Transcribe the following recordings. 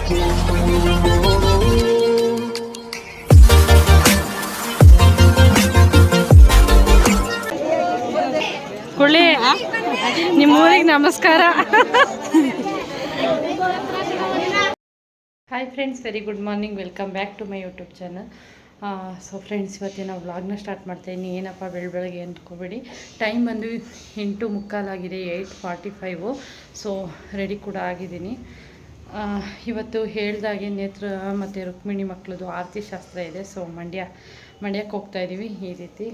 ಕುಳ್ಳಿ ನಿಮ್ಮೂರಿಗೆ ನಮಸ್ಕಾರ. Hi friends, very good morning. Welcome back to my YouTube channel. So friends, ಇವತ್ತಿನ ವ್ಲಾಗ್ನ start ಮಾಡ್ತಾಯಿದ್ದೀನಿ. ಏನಪ್ಪ ಬೆಳಗ್ಗೆ ಅಂದ್ಕೋಬೇಡಿ. ಟೈಮ್ ಬಂದು 8:45 ಆಗಿದೆ, 8:45. ಸೊ ರೆಡಿ ಕೂಡ ಆಗಿದ್ದೀನಿ. ಇವತ್ತು ಹೇಳ್ದಾಗೆ ನೇತ್ರ ಮತ್ತು ರುಕ್ಮಿಣಿ ಮಕ್ಕಳದು ಆರತಿ ಶಾಸ್ತ್ರ ಇದೆ. ಸೊ ಮಂಡ್ಯಕ್ಕೆ ಹೋಗ್ತಾಯಿದ್ದೀವಿ. ಈ ರೀತಿ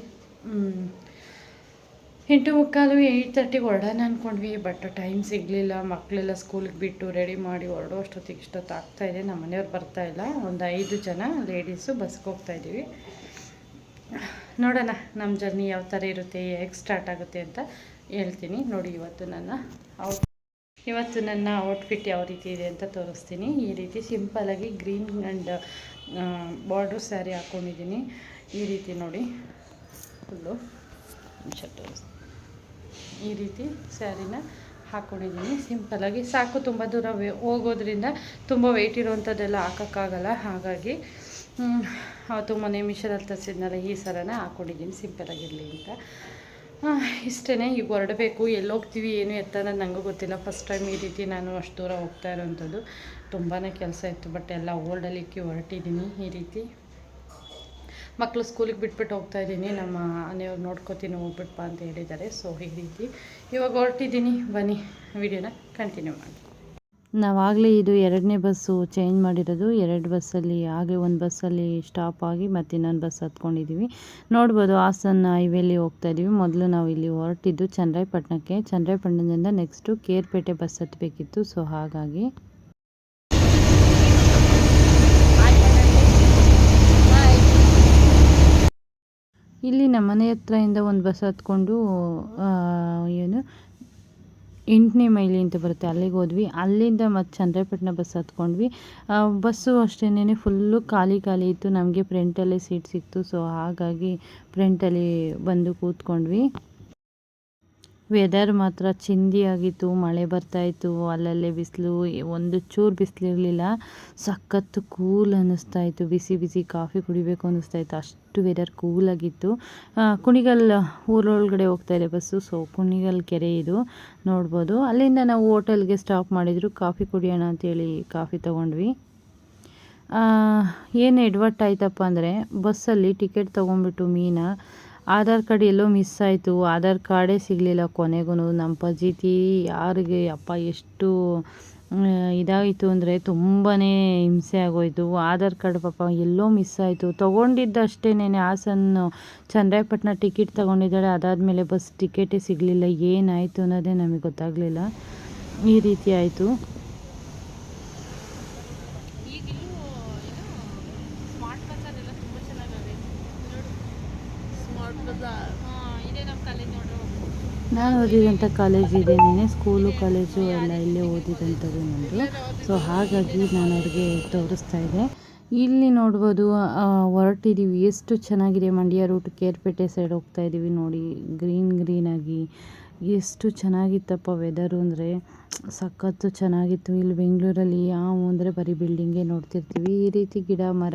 8:45, 8:30 ಹೊರಡೋಣ ಅಂದ್ಕೊಂಡ್ವಿ. ಬಟ್ ಟೈಮ್ ಸಿಗಲಿಲ್ಲ. ಮಕ್ಕಳೆಲ್ಲ ಸ್ಕೂಲಿಗೆ ಬಿಟ್ಟು ರೆಡಿ ಮಾಡಿ ಹೊರಡೋ ಅಷ್ಟೊತ್ತಿಗೆ ಇಷ್ಟೊತ್ತು ಆಗ್ತಾಯಿದೆ. ನಮ್ಮ ಮನೆಯವ್ರು ಬರ್ತಾಯಿಲ್ಲ. ಒಂದು 5 ಜನ ಲೇಡೀಸು ಬಸ್ಗೆ ಹೋಗ್ತಾಯಿದ್ದೀವಿ. ನೋಡೋಣ ನಮ್ಮ ಜರ್ನಿ ಯಾವ ಥರ ಇರುತ್ತೆ, ಹೇಗೆ ಸ್ಟಾರ್ಟ್ ಆಗುತ್ತೆ ಅಂತ ಹೇಳ್ತೀನಿ. ನೋಡಿ, ಇವತ್ತು ನನ್ನ ಔಟ್ಫಿಟ್ ಯಾವ ರೀತಿ ಇದೆ ಅಂತ ತೋರಿಸ್ತೀನಿ. ಈ ರೀತಿ ಸಿಂಪಲಾಗಿ ಗ್ರೀನ್ ಆ್ಯಂಡ್ ಬಾರ್ಡ್ರ್ ಸ್ಯಾರಿ ಹಾಕ್ಕೊಂಡಿದ್ದೀನಿ. ಈ ರೀತಿ ನೋಡಿ, ಫುಲ್ಲು ಈ ರೀತಿ ಸ್ಯಾರಿನ ಹಾಕ್ಕೊಂಡಿದ್ದೀನಿ. ಸಿಂಪಲಾಗಿ ಸಾಕು. ತುಂಬ ದೂರ ಹೋಗೋದ್ರಿಂದ ತುಂಬ ವೆಯ್ಟ್ ಇರೋವಂಥದ್ದೆಲ್ಲ ಹಾಕೋಕ್ಕಾಗಲ್ಲ. ಹಾಗಾಗಿ ಅವತ್ತು ಮೊನ್ನೆ ಮಿಷರಲ್ಲಿ ತರಿಸಿದ್ನಲ್ಲ, ಈ ಸರನ ಹಾಕ್ಕೊಂಡಿದ್ದೀನಿ ಸಿಂಪಲಾಗಿರಲಿ ಅಂತ. ಇಷ್ಟೇ. ಈಗ ಹೊರಡಬೇಕು. ಎಲ್ಲಿ ಹೋಗ್ತೀವಿ ಏನು ಎತ್ತ ಅನ್ನೋದು ನನಗೂ ಗೊತ್ತಿಲ್ಲ. ಫಸ್ಟ್ ಟೈಮ್ ಈ ರೀತಿ ನಾನು ಅಷ್ಟು ದೂರ ಹೋಗ್ತಾ ಇರೋವಂಥದ್ದು. ತುಂಬಾ ಕೆಲಸ ಇತ್ತು. ಬಟ್ ಎಲ್ಲ ಓಲ್ಡಲ್ಲಿ ಇಕ್ಕಿ ಹೊರಟಿದ್ದೀನಿ. ಈ ರೀತಿ ಮಕ್ಕಳು ಸ್ಕೂಲಿಗೆ ಬಿಟ್ಬಿಟ್ಟು ಹೋಗ್ತಾಯಿದ್ದೀನಿ. ನಮ್ಮ ಮನೆಯವ್ರು ನೋಡ್ಕೋತೀನಿ, ಹೋಗ್ಬಿಟ್ಪ ಅಂತ ಹೇಳಿದ್ದಾರೆ. ಸೊ ಈ ರೀತಿ ಇವಾಗ ಹೊರಟಿದ್ದೀನಿ. ಬನ್ನಿ, ವಿಡಿಯೋನ ಕಂಟಿನ್ಯೂ ಮಾಡಿ. ನಾವಾಗಲೇ ಇದು 2ನೇ ಬಸ್ಸು ಚೇಂಜ್ ಮಾಡಿರೋದು. 2 ಬಸ್ಸಲ್ಲಿ ಆಗಲೇ ಒಂದು ಬಸ್ಸಲ್ಲಿ ಸ್ಟಾಪ್ ಆಗಿ ಮತ್ತು ಇನ್ನೊಂದು ಬಸ್ ಹತ್ಕೊಂಡಿದ್ದೀವಿ. ನೋಡ್ಬೋದು, ಹಾಸನ ಹೈವೇಲಿ ಹೋಗ್ತಾಯಿದ್ದೀವಿ. ಮೊದಲು ನಾವು ಇಲ್ಲಿ ಹೊರಟಿದ್ದು ಚನ್ನರಾಯಪಟ್ಟಣಕ್ಕೆ. ಚನ್ನರಾಯಪಟ್ಟಣದಿಂದ ನೆಕ್ಸ್ಟು ಕೇರ್ಪೇಟೆ ಬಸ್ ಹತ್ತಬೇಕಿತ್ತು. ಸೊ ಹಾಗಾಗಿ ಇಲ್ಲಿ ನಮ್ಮ ಮನೆ ಹತ್ರದಿಂದ ಒಂದು ಬಸ್ ಹತ್ಕೊಂಡು 8ನೇ ಮೈಲಿ ಅಂತ ಬರುತ್ತೆ, ಅಲ್ಲಿಗೆ ಹೋದ್ವಿ. ಅಲ್ಲಿಂದ ಮತ್ತು ಚನ್ನರಾಯಪಟ್ಟಣ ಬಸ್ ಹತ್ಕೊಂಡ್ವಿ. ಬಸ್ಸು ಅಷ್ಟೇನೆ ಫುಲ್ಲು ಖಾಲಿ ಇತ್ತು. ನಮಗೆ ಫ್ರಂಟಲ್ಲೇ ಸೀಟ್ ಸಿಕ್ತು. ಸೊ ಹಾಗಾಗಿ ಫ್ರಂಟಲ್ಲಿ ಬಂದು ಕೂತ್ಕೊಂಡ್ವಿ. ವೆದರ್ ಮಾತ್ರ ಚಿಂದಿಯಾಗಿತ್ತು. ಮಳೆ ಬರ್ತಾಯಿತ್ತು. ಅಲ್ಲಲ್ಲೇ ಬಿಸಿಲು, ಒಂದು ಚೂರು ಬಿಸಿಲಿರಲಿಲ್ಲ. ಸಖತ್ತು ಕೂಲ್ ಅನ್ನಿಸ್ತಾಯಿತ್ತು. ಬಿಸಿ ಕಾಫಿ ಕುಡಿಬೇಕು ಅನ್ನಿಸ್ತಾಯಿತ್ತು. ಅಷ್ಟು ವೆದರ್ ಕೂಲಾಗಿತ್ತು. ಕುಣಿಗಲ್ ಊರೊಳಗಡೆ ಹೋಗ್ತಾಯಿದೆ ಬಸ್ಸು. ಸೊ ಕುಣಿಗಲ್ ಕೆರೆ ಇದು ನೋಡ್ಬೋದು. ಅಲ್ಲಿಂದ ನಾವು ಹೋಟೆಲ್ಗೆ ಸ್ಟಾಪ್ ಮಾಡಿದ್ರು. ಕಾಫಿ ಕುಡಿಯೋಣ ಅಂತೇಳಿ ಕಾಫಿ ತೊಗೊಂಡ್ವಿ. ಏನು ಎಡವಟ್ಟು ಆಯ್ತಪ್ಪ ಅಂದರೆ, ಬಸ್ಸಲ್ಲಿ ಟಿಕೆಟ್ ತೊಗೊಂಡ್ಬಿಟ್ಟು ಆಧಾರ್ ಕಾರ್ಡ್ ಎಲ್ಲೋ ಮಿಸ್ ಆಯಿತು. ಆಧಾರ್ ಕಾರ್ಡೇ ಸಿಗಲಿಲ್ಲ ಕೊನೆಗೂ. ನಮ್ಮ ಫಜೀತಿ ಯಾರಿಗೆ ಅಪ್ಪ ಎಷ್ಟು ಇದಾಯಿತು ಅಂದರೆ ತುಂಬಾ ಹಿಂಸೆ ಆಗೋಯಿತು. ಆಧಾರ್ ಕಾರ್ಡ್ ಪಾಪ ಎಲ್ಲೋ ಮಿಸ್ ಆಯಿತು. ತೊಗೊಂಡಿದ್ದು ಅಷ್ಟೇನೆ, ಹಾಸನ ಚನ್ನರಾಯಪಟ್ಟಣ ಟಿಕೆಟ್ ತೊಗೊಂಡಿದ್ದಾಳೆ. ಅದಾದಮೇಲೆ ಬಸ್ ಟಿಕೆಟೇ ಸಿಗಲಿಲ್ಲ. ಏನಾಯಿತು ಅನ್ನೋದೇ ನಮಗೆ ಗೊತ್ತಾಗಲಿಲ್ಲ. ಈ ರೀತಿ ಆಯಿತು. ನಾನು ಓದಿದಂಥ ಕಾಲೇಜ್ ಇದೇನೇ, ಸ್ಕೂಲು ಕಾಲೇಜು ಎಲ್ಲ ಇಲ್ಲೇ ಓದಿದಂಥದ್ದು ನಮ್ಮದು. ಸೊ ಹಾಗಾಗಿ ನಾನು ಅವ್ರಿಗೆ ತೋರಿಸ್ತಾ ಇದ್ದೆ. ಇಲ್ಲಿ ನೋಡ್ಬೋದು, ಹೊರಟಿದ್ದೀವಿ. ಎಷ್ಟು ಚೆನ್ನಾಗಿದೆ ಮಂಡ್ಯ ರೂಟ್. ಕೇರ್ಪೇಟೆ ಸೈಡ್ ಹೋಗ್ತಾ ಇದ್ದೀವಿ. ನೋಡಿ, ಗ್ರೀನಾಗಿ ಎಷ್ಟು ಚೆನ್ನಾಗಿತ್ತಪ್ಪ ವೆದರು ಅಂದರೆ ಸಖತ್ತು ಚೆನ್ನಾಗಿತ್ತು. ಇಲ್ಲಿ ಬೆಂಗಳೂರಲ್ಲಿ ಅಂದರೆ ಬರೀ ಬಿಲ್ಡಿಂಗೇ ನೋಡ್ತಿರ್ತೀವಿ. ಈ ರೀತಿ ಗಿಡ ಮರ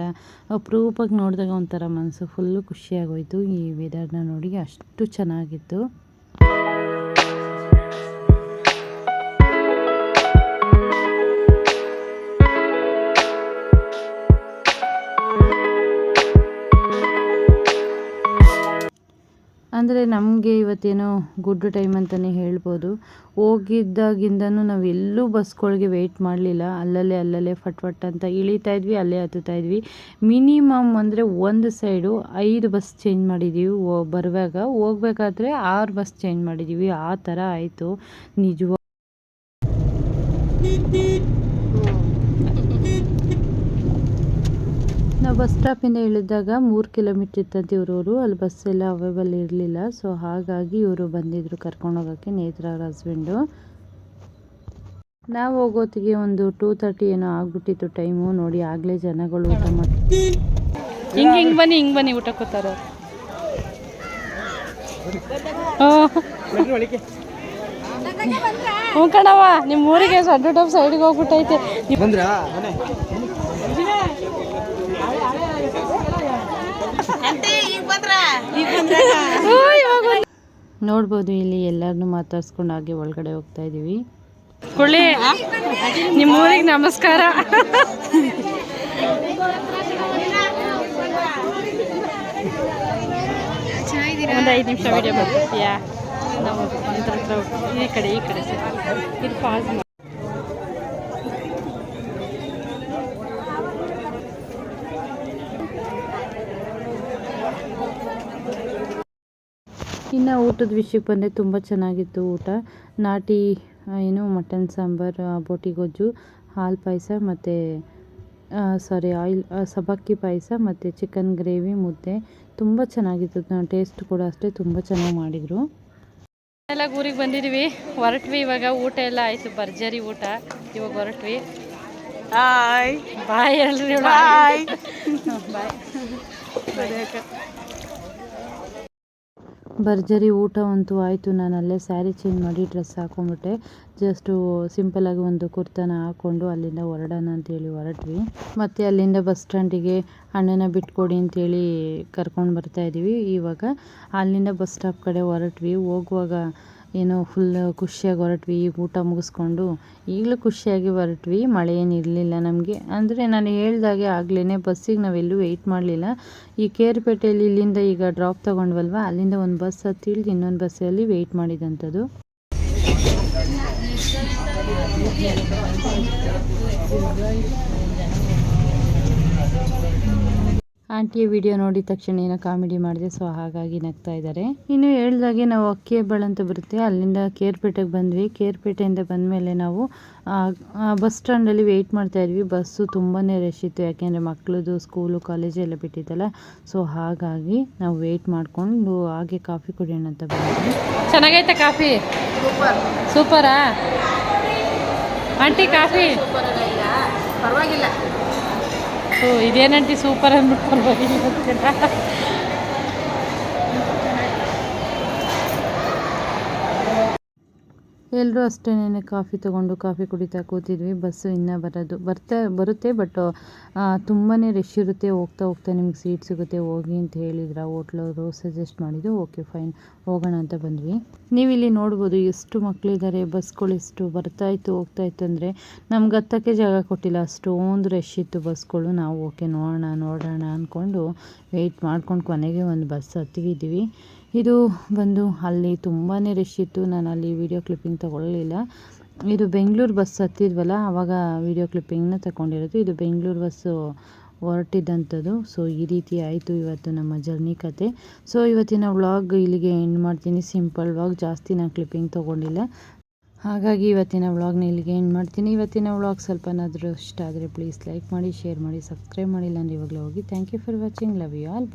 ಅಪರೂಪಕ್ಕೆ ನೋಡಿದಾಗ ಒಂಥರ ಮನಸ್ಸು ಫುಲ್ಲು ಖುಷಿಯಾಗೋಯಿತು. ಈ ವೆದರ್ನ ನೋಡಿ ಅಷ್ಟು ಚೆನ್ನಾಗಿತ್ತು. ಅಂದರೆ ನಮಗೆ ಇವತ್ತೇನೋ ಗುಡ್ ಟೈಮ್ ಅಂತಲೇ ಹೇಳ್ಬೋದು. ಹೋಗಿದ್ದಾಗಿಂದನೂ ನಾವು ಎಲ್ಲೂ ಬಸ್ಗಳಿಗೆ ವೆಯ್ಟ್ ಮಾಡಲಿಲ್ಲ. ಅಲ್ಲಲ್ಲೇ ಫಟ್ ಅಂತ ಇಳಿತಾ ಇದ್ವಿ, ಅಲ್ಲೇ ಹತ್ತುತ್ತಾ ಇದ್ವಿ. ಮಿನಿಮಮ್ ಅಂದರೆ ಒಂದು ಸೈಡು 5 ಬಸ್ ಚೇಂಜ್ ಮಾಡಿದ್ದೀವಿ. ಹೋಗಬೇಕಾದ್ರೆ 6 ಬಸ್ ಚೇಂಜ್ ಮಾಡಿದ್ದೀವಿ. ಆ ಥರ ಆಯಿತು ನಿಜವಾಗ. ನಾವು ಬಸ್ ಸ್ಟಾಪಿಂದ ಇಳಿದಾಗ 3 ಕಿಲೋಮೀಟ್ರ್ ಇತ್ತಂತೆ ಇವ್ರವರು. ಅಲ್ಲಿ ಬಸ್ ಎಲ್ಲ ಅವೈಲೇಬಲ್ ಇರಲಿಲ್ಲ. ಸೊ ಹಾಗಾಗಿ ಇವರು ಬಂದಿದ್ದರು ಕರ್ಕೊಂಡೋಗೋಕ್ಕೆ, ನೇತ್ರ ಅವ್ರ ಹಸ್ಬೆಂಡು. ನಾವು ಹೋಗೋತ್ತಿಗೆ ಒಂದು 2:30 ಏನೋ ಆಗ್ಬಿಟ್ಟಿತ್ತು ಟೈಮು. ನೋಡಿ, ಆಗಲೇ ಜನಗಳು ಊಟ ಮಾಡಿ ಹಿಂಗೆ ಬನ್ನಿ ಊಟ ಕೂತಾರ. ಹ್ಞೂ ಕಣವ ನಿಮ್ಮ ಊರಿಗೆ ಸಡ್ಡು ಟಪ್ ಸೈಡ್ಗೆ ಹೋಗ್ಬಿಟ್ಟೈತೆ ನೋಡ್ಬೋದು ಇಲ್ಲಿ ಎಲ್ಲರನ್ನೂ ಮಾತಾಡ್ಸ್ಕೊಂಡು ಹಾಗೆ ಒಳಗಡೆ ಹೋಗ್ತಾ ಇದೀವಿ. ಕುಳ್ಳಿ ನಿಮ್ಮ ಊರಿಗೆ ನಮಸ್ಕಾರ. ಒಂದು 5 ನಿಮಿಷ ವಿಡಿಯೋ ಮಾಡ್ತೀಯಾ? ನಾವು ಹತ್ರ ಈ ಕಡೆ ಇದು ಪಾಸ್. ಇನ್ನು ಊಟದ ವಿಷಯಕ್ಕೆ ಬಂದರೆ ತುಂಬ ಚೆನ್ನಾಗಿತ್ತು ಊಟ. ನಾಟಿ ಮಟನ್ ಸಾಂಬಾರು, ಬೋಟಿ ಗೊಜ್ಜು, ಹಾಲು ಪಾಯಸ ಮತ್ತು ಸಬ್ಬಕ್ಕಿ ಪಾಯಸ ಮತ್ತು ಚಿಕನ್ ಗ್ರೇವಿ, ಮುದ್ದೆ ತುಂಬ ಚೆನ್ನಾಗಿತ್ತು. ಟೇಸ್ಟ್ ಕೂಡ ಅಷ್ಟೇ ತುಂಬ ಚೆನ್ನಾಗಿ ಮಾಡಿದರು. ಎಲ್ಲ ಊರಿಗೆ ಬಂದಿದ್ದೀವಿ, ಹೊರಟ್ವಿ ಇವಾಗ. ಊಟ ಎಲ್ಲ ಆಯಿತು, ಭರ್ಜರಿ ಊಟ. ಇವಾಗ ಹೊರಟ್ವಿ. ಬಾಯ್ ಎಲ್ರಿ ಬಾಯ್. ಭರ್ಜರಿ ಊಟ ಅಂತೂ ಆಯಿತು. ನಾನು ಅಲ್ಲೇ ಸ್ಯಾರಿ ಚೇಂಜ್ ಮಾಡಿ ಡ್ರೆಸ್ ಹಾಕೊಂಡ್ಬಿಟ್ಟೆ. ಜಸ್ಟು ಸಿಂಪಲಾಗಿ ಒಂದು ಕುರ್ತಾನ ಹಾಕ್ಕೊಂಡು ಅಲ್ಲಿಂದ ಹೊರಡೋಣ ಅಂತೇಳಿ ಹೊರಟ್ವಿ. ಮತ್ತು ಅಲ್ಲಿಂದ ಬಸ್ ಸ್ಟ್ಯಾಂಡಿಗೆ ಅಣ್ಣನ ಬಿಟ್ಕೊಡಿ ಅಂತೇಳಿ ಕರ್ಕೊಂಡು ಬರ್ತಾಯಿದ್ದೀವಿ. ಇವಾಗ ಅಲ್ಲಿಂದ ಬಸ್ ಸ್ಟಾಪ್ ಕಡೆ ಹೊರಟ್ವಿ. ಹೋಗುವಾಗ ಫುಲ್ ಖುಷಿಯಾಗಿ ಹೊರಟ್ವಿ. ಈಗ ಊಟ ಮುಗಿಸ್ಕೊಂಡು ಈಗಲೂ ಖುಷಿಯಾಗಿ ಹೊರಟ್ವಿ. ಮಳೆ ಏನಿರಲಿಲ್ಲ ನಮಗೆ. ಅಂದರೆ ನಾನು ಹೇಳ್ದಾಗೆ ಆಗ್ಲೇ ಬಸ್ಸಿಗೆ ನಾವೆಲ್ಲೂ ವೆಯ್ಟ್ ಮಾಡಲಿಲ್ಲ. ಈ ಕೇರ್ಪೇಟೆಯಲ್ಲಿ ಇಲ್ಲಿಂದ ಈಗ ಡ್ರಾಪ್ ತೊಗೊಂಡ್ವಲ್ವ, ಅಲ್ಲಿಂದ ಒಂದು ಬಸ್ ಹತ್ತಿ ಇಳಿದು ಇನ್ನೊಂದು ಬಸ್ಸಲ್ಲಿ ವೆಯ್ಟ್ ಮಾಡಿದಂಥದ್ದು. ಆಂಟಿಯ ವಿಡಿಯೋ ನೋಡಿದ ತಕ್ಷಣ ಏನೋ ಕಾಮಿಡಿ ಮಾಡಿದೆ, ಸೊ ಹಾಗಾಗಿ ನಗ್ತಾ ಇದ್ದಾರೆ. ಇನ್ನು ಹೇಳ್ದಾಗೆ ನಾವು ಅಕ್ಕಿಹೆಬ್ಬಾಳು ಅಂತ ಬರುತ್ತೆ, ಅಲ್ಲಿಂದ ಕೇರ್ಪೇಟೆಗೆ ಬಂದ್ವಿ. ಕೇರ್ಪೇಟೆಯಿಂದ ಬಂದಮೇಲೆ ನಾವು ಬಸ್ ಸ್ಟ್ಯಾಂಡಲ್ಲಿ ವೆಯ್ಟ್ ಮಾಡ್ತಾಯಿದ್ವಿ. ಬಸ್ಸು ತುಂಬಾ ರಶ್ ಇತ್ತು, ಯಾಕೆಂದರೆ ಮಕ್ಕಳದು ಸ್ಕೂಲು ಕಾಲೇಜು ಎಲ್ಲ ಬಿಟ್ಟಿದ್ದಲ್ಲ. ಸೊ ಹಾಗಾಗಿ ನಾವು ವೆಯ್ಟ್ ಮಾಡಿಕೊಂಡು ಹಾಗೆ ಕಾಫಿ ಕುಡಿಯೋಣ ಅಂತ ಬಂದ್ವಿ. ಚೆನ್ನಾಗೈತೆ ಕಾಫಿ? ಸೂಪರಾ aunty coffee? ಪರವಾಗಿಲ್ಲ. ಇದೇನಂಟಿ ಸೂಪರ್ ಅಂದ್ಬಿಟ್ಟು ಪರವಾಗಿಲ್ಲ. ಎಲ್ಲರೂ ಅಷ್ಟೇನೆ ಕಾಫಿ ತೊಗೊಂಡು ಕಾಫಿ ಕುಡಿತಾ ಕೂತಿದ್ವಿ. ಬಸ್ಸು ಇನ್ನೂ ಬರುತ್ತೆ, ಬಟ್ ತುಂಬಾ ರಶ್ ಇರುತ್ತೆ. ಹೋಗ್ತಾ ನಿಮ್ಗೆ ಸೀಟ್ ಸಿಗುತ್ತೆ ಹೋಗಿ ಅಂತ ಹೇಳಿದ್ರು ಹೋಟ್ಲವರು, ಸಜೆಸ್ಟ್ ಮಾಡಿದ್ದು. ಓಕೆ ಫೈನ್ ಹೋಗೋಣ ಅಂತ ಬಂದ್ವಿ. ನೀವು ಇಲ್ಲಿ ನೋಡ್ಬೋದು ಎಷ್ಟು ಮಕ್ಕಳಿದ್ದಾರೆ, ಬಸ್ಗಳು ಎಷ್ಟು ಬರ್ತಾಯಿತ್ತು ಹೋಗ್ತಾಯಿತ್ತು. ಅಂದರೆ ನಮ್ಗೆ ಹತ್ತಕ್ಕೆ ಜಾಗ ಕೊಟ್ಟಿಲ್ಲ, ಅಷ್ಟೊಂದು ರಶ್ ಇತ್ತು ಬಸ್ಗಳು. ನಾವು ಓಕೆ ನೋಡೋಣ ಅಂದ್ಕೊಂಡು ವೆಯ್ಟ್ ಮಾಡ್ಕೊಂಡು ಕೊನೆಗೆ ಒಂದು ಬಸ್ ಹತ್ತಿದ್ದೀವಿ. ಇದು ಬಂದು ಅಲ್ಲಿ ತುಂಬಾ ರಶ್ ಇತ್ತು. ನಾನು ಅಲ್ಲಿ ವೀಡಿಯೋ ಕ್ಲಿಪ್ಪಿಂಗ್ ತೊಗೊಳ್ಳಿಲ್ಲ. ಇದು ಬೆಂಗಳೂರು ಬಸ್ ಹತ್ತಿದ್ವಲ್ಲ, ಆವಾಗ ವೀಡಿಯೋ ಕ್ಲಿಪ್ಪಿಂಗ್ನ ತಗೊಂಡಿರೋದು. ಇದು ಬೆಂಗಳೂರು ಬಸ್ಸು ಹೊರಟಿದ್ದಂಥದ್ದು. ಸೊ ಈ ರೀತಿ ಆಯಿತು ಇವತ್ತು ನಮ್ಮ ಜರ್ನಿ ಕತೆ. ಸೊ ಇವತ್ತಿನ ವ್ಲಾಗ್ ಇಲ್ಲಿಗೆ ಎಂಡ್ ಮಾಡ್ತೀನಿ. ಸಿಂಪಲ್ ವ್ಲಾಗ್, ಜಾಸ್ತಿ ನಾನು ಕ್ಲಿಪ್ಪಿಂಗ್ ತೊಗೊಂಡಿಲ್ಲ. ಹಾಗಾಗಿ ಇವತ್ತಿನ ವ್ಲಾಗ್ನ ಇಲ್ಲಿಗೆ ಎಂಡ್ ಮಾಡ್ತೀನಿ. ಇವತ್ತಿನ ವ್ಲಾಗ್ ಸ್ವಲ್ಪನಾದರೂ ಇಷ್ಟ ಆದರೆ ಪ್ಲೀಸ್ ಲೈಕ್ ಮಾಡಿ, ಶೇರ್ ಮಾಡಿ, ಸಬ್ಸ್ಕ್ರೈಬ್ ಮಾಡಿಲ್ಲ ಅಂದರೆ ಇವಾಗಲೇ ಹೋಗಿ. Thank you for watching. Love you all. Bye.